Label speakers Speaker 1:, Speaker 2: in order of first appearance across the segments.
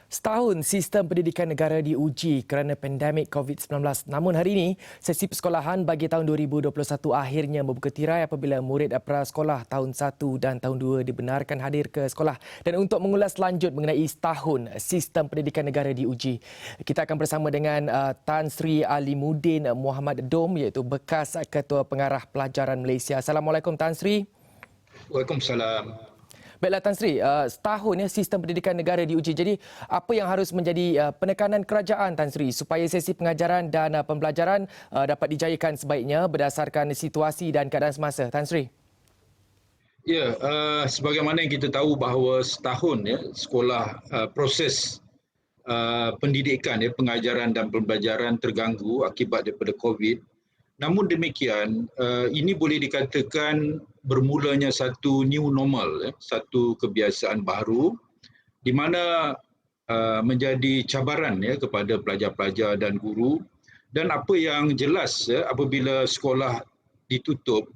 Speaker 1: Setahun sistem pendidikan negara diuji kerana pandemik COVID-19. Namun hari ini, sesi persekolahan bagi tahun 2021 akhirnya membuka tirai apabila murid prasekolah tahun 1 dan tahun 2 dibenarkan hadir ke sekolah. Dan untuk mengulas lanjut mengenai setahun sistem pendidikan negara diuji, kita akan bersama dengan Tan Sri Alimuddin Muhammad Dom, iaitu bekas Ketua Pengarah Pelajaran Malaysia. Assalamualaikum Tan Sri.
Speaker 2: Waalaikumsalam.
Speaker 1: Baiklah Tan Sri, setahun sistem pendidikan negara diuji. Jadi apa yang harus menjadi penekanan kerajaan Tan Sri supaya sesi pengajaran dan pembelajaran dapat dijayakan sebaiknya berdasarkan situasi dan keadaan semasa, Tan Sri?
Speaker 2: Ya, sebagaimana yang kita tahu bahawa setahun sekolah proses pendidikan pengajaran dan pembelajaran terganggu akibat daripada COVID. Namun demikian, ini boleh dikatakan bermulanya satu new normal, satu kebiasaan baru di mana menjadi cabaran kepada pelajar-pelajar dan guru. Dan apa yang jelas apabila sekolah ditutup,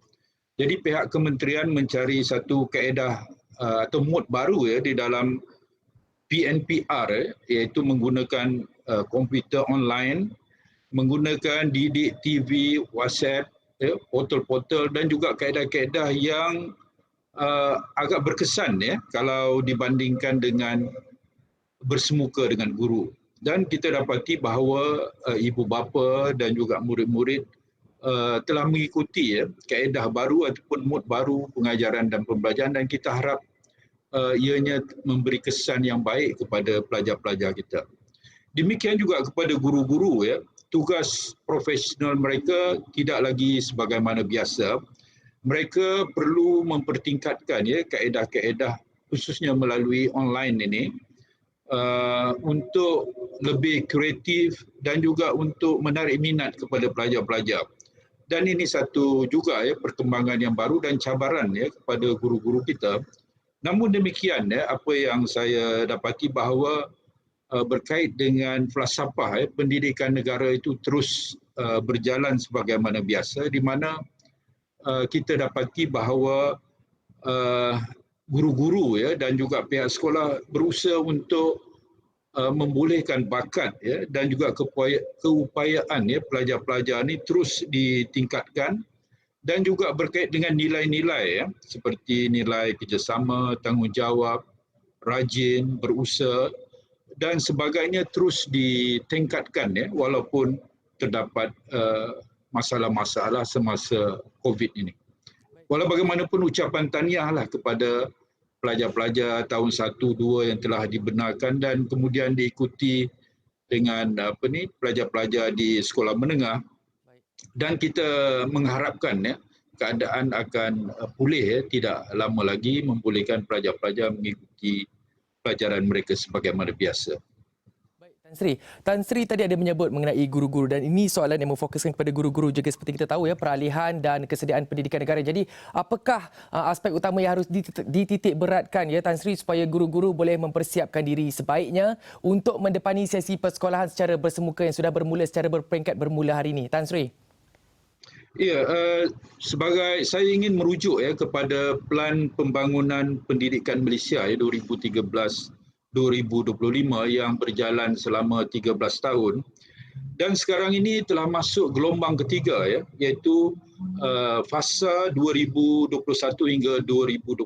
Speaker 2: jadi pihak kementerian mencari satu kaedah atau mood baru di dalam PNPR, iaitu menggunakan komputer online, menggunakan didik TV, WhatsApp, portal-portal dan juga kaedah-kaedah yang agak berkesan kalau dibandingkan dengan bersemuka dengan guru. Dan kita dapati bahawa ibu bapa dan juga murid-murid telah mengikuti kaedah baru ataupun mood baru pengajaran dan pembelajaran, dan kita harap ianya memberi kesan yang baik kepada pelajar-pelajar kita. Demikian juga kepada guru-guru tugas profesional mereka tidak lagi sebagaimana biasa. Mereka perlu mempertingkatkan kaedah-kaedah khususnya melalui online ini untuk lebih kreatif dan juga untuk menarik minat kepada pelajar-pelajar. Dan ini satu juga perkembangan yang baru dan cabaran kepada guru-guru kita. Namun demikian apa yang saya dapati bahawa berkait dengan falsafah pendidikan negara itu terus berjalan sebagaimana biasa, di mana kita dapati bahawa guru-guru dan juga pihak sekolah berusaha untuk membolehkan bakat dan juga keupayaan pelajar-pelajar ini terus ditingkatkan, dan juga berkait dengan nilai-nilai seperti nilai kerjasama, tanggungjawab, rajin, berusaha dan sebagainya terus ditingkatkan walaupun terdapat masalah-masalah semasa COVID ini. Walau bagaimanapun ucapan tahniahlah kepada pelajar-pelajar tahun 1, 2 yang telah dibenarkan dan kemudian diikuti dengan pelajar-pelajar di sekolah menengah, dan kita mengharapkan keadaan akan pulih tidak lama lagi, membolehkan pelajar-pelajar mengikuti pelajaran mereka sebagaimana biasa.
Speaker 1: Baik, Tan Sri tadi ada menyebut mengenai guru-guru, dan ini soalan yang memfokuskan kepada guru-guru juga seperti kita tahu peralihan dan kesediaan pendidikan negara. Jadi apakah aspek utama yang harus dititik beratkan Tan Sri supaya guru-guru boleh mempersiapkan diri sebaiknya untuk mendepani sesi persekolahan secara bersemuka yang sudah bermula secara berperingkat bermula hari ini, Tan Sri?
Speaker 2: Ya, sebagai saya ingin merujuk kepada Pelan Pembangunan Pendidikan Malaysia 2013-2025 yang berjalan selama 13 tahun, dan sekarang ini telah masuk gelombang ketiga iaitu fasa 2021 hingga 2025.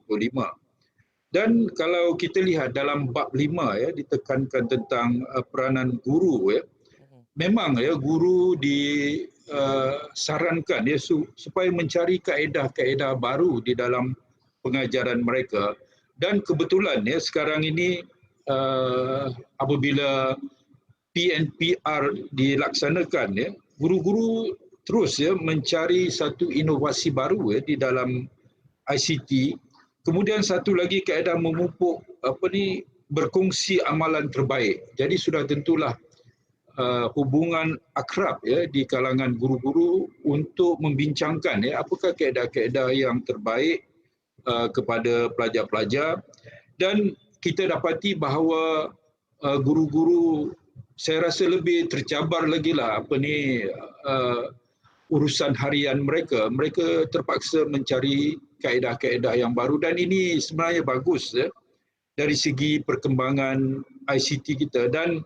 Speaker 2: Dan kalau kita lihat dalam bab 5 ditekankan tentang peranan guru memang guru disarankan supaya mencari kaedah-kaedah baru di dalam pengajaran mereka. Dan kebetulan sekarang ini apabila PNPR dilaksanakan, guru-guru terus mencari satu inovasi baru di dalam ICT. Kemudian satu lagi kaedah memupuk berkongsi amalan terbaik. Jadi sudah tentulah hubungan akrab di kalangan guru-guru untuk membincangkan apakah kaedah-kaedah yang terbaik kepada pelajar-pelajar. Dan kita dapati bahawa guru-guru saya rasa lebih tercabar lagi lah urusan harian mereka. Mereka terpaksa mencari kaedah-kaedah yang baru, dan ini sebenarnya bagus dari segi perkembangan ICT kita. Dan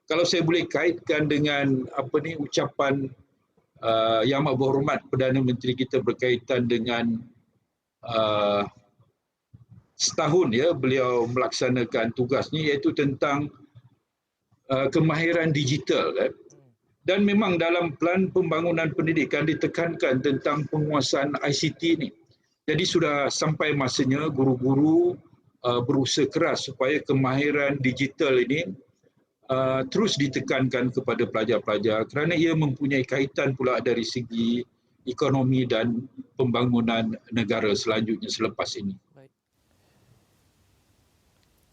Speaker 2: kalau saya boleh kaitkan dengan ucapan Yang Amat Berhormat Perdana Menteri kita berkaitan dengan uh, setahun beliau melaksanakan tugas ni, iaitu tentang kemahiran digital kan. Dan memang dalam Pelan Pembangunan Pendidikan ditekankan tentang penguasaan ICT ni. Jadi sudah sampai masanya guru-guru berusaha keras supaya kemahiran digital ini terus ditekankan kepada pelajar-pelajar, kerana ia mempunyai kaitan pula dari segi ekonomi dan pembangunan negara selanjutnya selepas ini.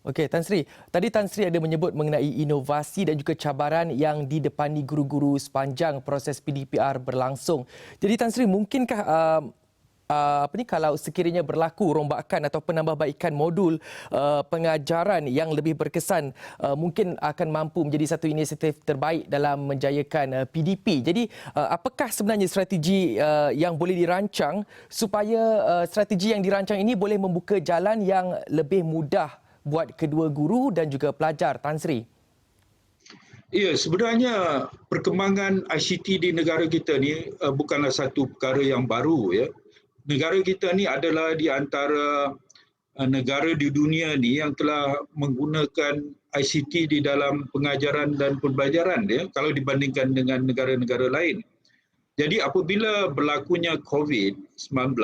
Speaker 1: Okey, Tan Sri. Tadi Tan Sri ada menyebut mengenai inovasi dan juga cabaran yang didepani guru-guru sepanjang proses PDPR berlangsung. Jadi Tan Sri, mungkinkah kalau sekiranya berlaku rombakan atau penambahbaikan modul pengajaran yang lebih berkesan, mungkin akan mampu menjadi satu inisiatif terbaik dalam menjayakan PDP. Jadi apakah sebenarnya strategi yang boleh dirancang supaya strategi yang dirancang ini boleh membuka jalan yang lebih mudah buat kedua guru dan juga pelajar, Tan Sri?
Speaker 2: Ya, sebenarnya perkembangan ICT di negara kita ni bukanlah satu perkara yang baru ya. Negara kita ni adalah di antara negara di dunia ni yang telah menggunakan ICT di dalam pengajaran dan pembelajaran ya, kalau dibandingkan dengan negara-negara lain. Jadi apabila berlakunya COVID-19,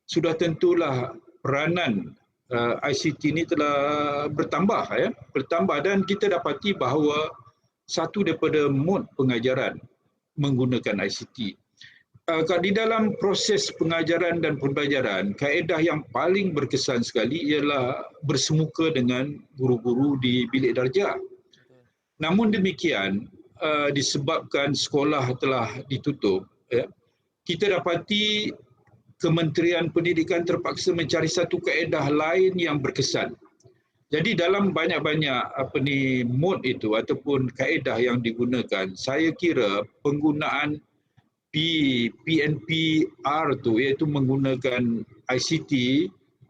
Speaker 2: sudah tentulah peranan ICT ini telah bertambah dan kita dapati bahawa satu daripada mod pengajaran menggunakan ICT. Di dalam proses pengajaran dan pembelajaran, kaedah yang paling berkesan sekali ialah bersemuka dengan guru-guru di bilik darjah. Namun demikian, disebabkan sekolah telah ditutup, kita dapati Kementerian Pendidikan terpaksa mencari satu kaedah lain yang berkesan. Jadi dalam banyak-banyak mod itu ataupun kaedah yang digunakan, saya kira penggunaan PNPR tu, iaitu menggunakan ICT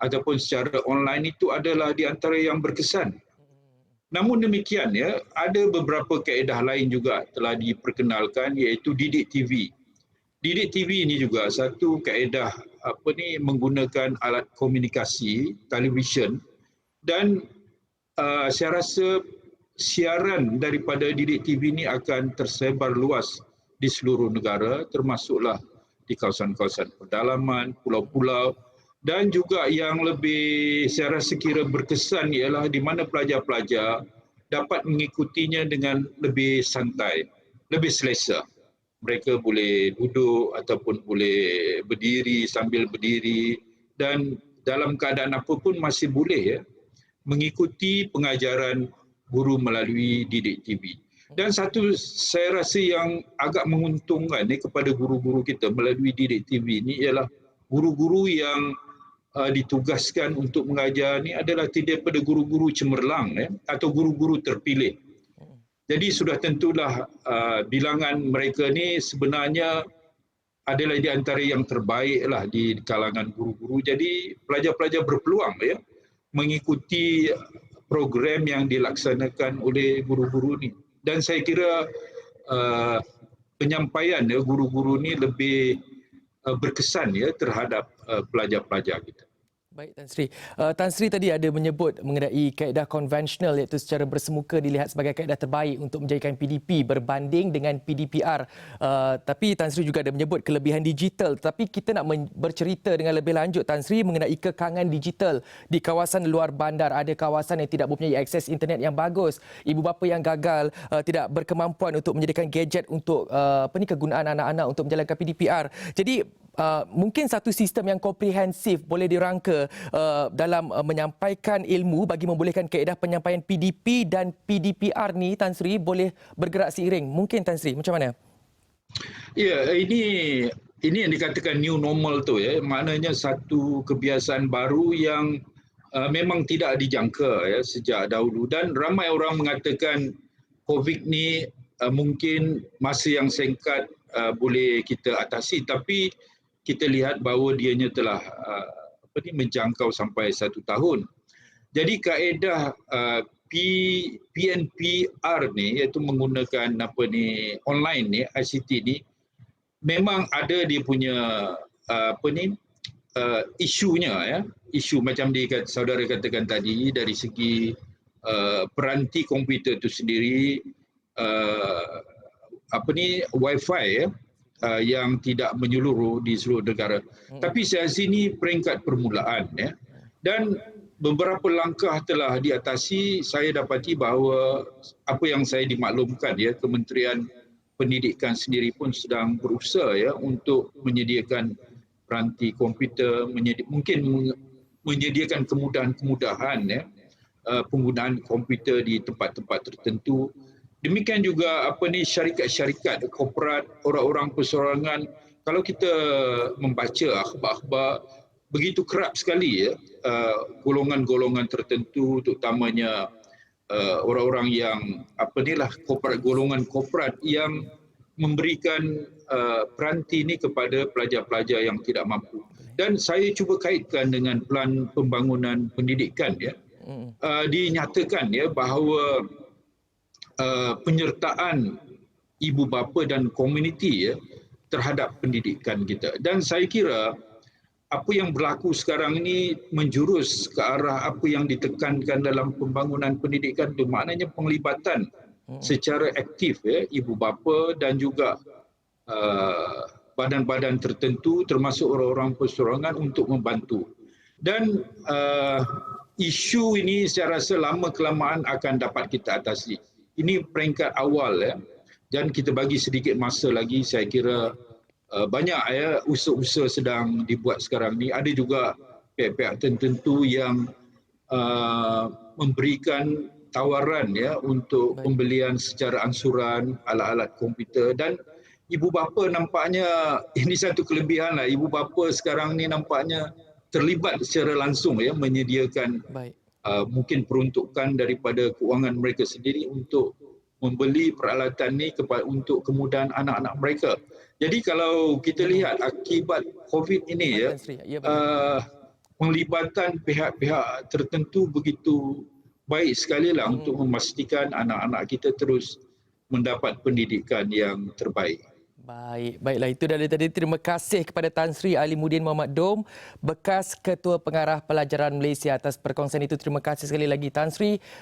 Speaker 2: ataupun secara online, itu adalah di antara yang berkesan. Namun demikian ada beberapa kaedah lain juga telah diperkenalkan, iaitu didik TV. Didik TV ini juga satu kaedah menggunakan alat komunikasi televisyen, dan saya rasa siaran daripada didik TV ini akan tersebar luas di seluruh negara, termasuklah di kawasan-kawasan pedalaman, pulau-pulau, dan juga yang lebih saya rasa kira berkesan ialah di mana pelajar-pelajar dapat mengikutinya dengan lebih santai, lebih selesa. Mereka boleh duduk ataupun boleh berdiri sambil berdiri, dan dalam keadaan apa pun masih boleh mengikuti pengajaran guru melalui didik TV. Dan satu saya rasa yang agak menguntungkan kepada guru-guru kita melalui didik TV ini ialah guru-guru yang ditugaskan untuk mengajar ni adalah daripada guru-guru cemerlang atau guru-guru terpilih. Jadi sudah tentulah bilangan mereka ni sebenarnya adalah di antara yang terbaiklah di kalangan guru-guru. Jadi pelajar-pelajar berpeluang mengikuti program yang dilaksanakan oleh guru-guru ni. Dan saya kira penyampaian guru-guru ni lebih berkesan terhadap pelajar-pelajar kita.
Speaker 1: Baik, Tan Sri. Tan Sri tadi ada menyebut mengenai kaedah konvensional, iaitu secara bersemuka dilihat sebagai kaedah terbaik untuk menjadikan PDP berbanding dengan PDPR. Tapi Tan Sri juga ada menyebut kelebihan digital. Tapi kita nak bercerita dengan lebih lanjut, Tan Sri, mengenai kekangan digital di kawasan luar bandar. Ada kawasan yang tidak mempunyai akses internet yang bagus. Ibu bapa yang gagal, tidak berkemampuan untuk menyediakan gadget untuk kegunaan anak-anak untuk menjalankan PDPR. Jadi mungkin satu sistem yang komprehensif boleh dirangka dalam menyampaikan ilmu bagi membolehkan kaedah penyampaian PDP dan PDPR ni, Tan Sri, boleh bergerak seiring. Mungkin, Tan Sri, macam mana?
Speaker 2: Ya, ini yang dikatakan new normal tu maknanya satu kebiasaan baru yang memang tidak dijangka sejak dahulu, dan ramai orang mengatakan COVID ni mungkin masa yang singkat boleh kita atasi, tapi kita lihat bahawa dianya telah menjangkau sampai 1 tahun. Jadi kaedah PNPR ni, iaitu menggunakan online ni, ICT ni, memang ada dia punya isunya ya. Isu macam saudara katakan tadi, dari segi peranti komputer itu sendiri, wifi ya, yang tidak menyeluruh di seluruh negara. Tapi saya rasa ini peringkat permulaan ya. Dan beberapa langkah telah diatasi. Saya dapati bahawa apa yang saya dimaklumkan ya, Kementerian Pendidikan sendiri pun sedang berusaha ya untuk menyediakan peranti komputer, mungkin menyediakan kemudahan-kemudahan ya, penggunaan komputer di tempat-tempat tertentu. Demikian juga syarikat-syarikat korporat, orang-orang perseorangan. Kalau kita membaca akhbar-akhbar, begitu kerap sekali ya, golongan-golongan tertentu, terutamanya orang-orang yang golongan korporat yang memberikan peranti ini kepada pelajar-pelajar yang tidak mampu. Dan saya cuba kaitkan dengan pelan pembangunan pendidikan ya. Dinyatakan ya bahawa penyertaan ibu bapa dan komuniti ya terhadap pendidikan kita. Dan saya kira apa yang berlaku sekarang ini menjurus ke arah apa yang ditekankan dalam pembangunan pendidikan itu, maknanya penglibatan secara aktif ya ibu bapa dan juga badan-badan tertentu termasuk orang-orang perseorangan untuk membantu. Dan isu ini saya rasa lama kelamaan akan dapat kita atasi. Ini peringkat awal ya. Dan kita bagi sedikit masa lagi, saya kira banyak ya usaha-usaha sedang dibuat sekarang ni. Ada juga pihak-pihak tertentu yang memberikan tawaran ya untuk pembelian secara angsuran alat-alat komputer. Dan ibu bapa nampaknya ini satu kelebihan lah. Ibu bapa sekarang ni nampaknya terlibat secara langsung ya menyediakan mungkin peruntukan daripada kewangan mereka sendiri untuk membeli peralatan ni untuk kemudahan anak-anak mereka. Jadi kalau kita lihat akibat COVID ini ya, penglibatan pihak-pihak tertentu begitu baik sekali lah untuk memastikan anak-anak kita terus mendapat pendidikan yang terbaik.
Speaker 1: Baiklah itu tadi. Terima kasih kepada Tan Sri Alimuddin Mohamed Dom, bekas Ketua Pengarah Pelajaran Malaysia atas perkongsian itu. Terima kasih sekali lagi Tan Sri.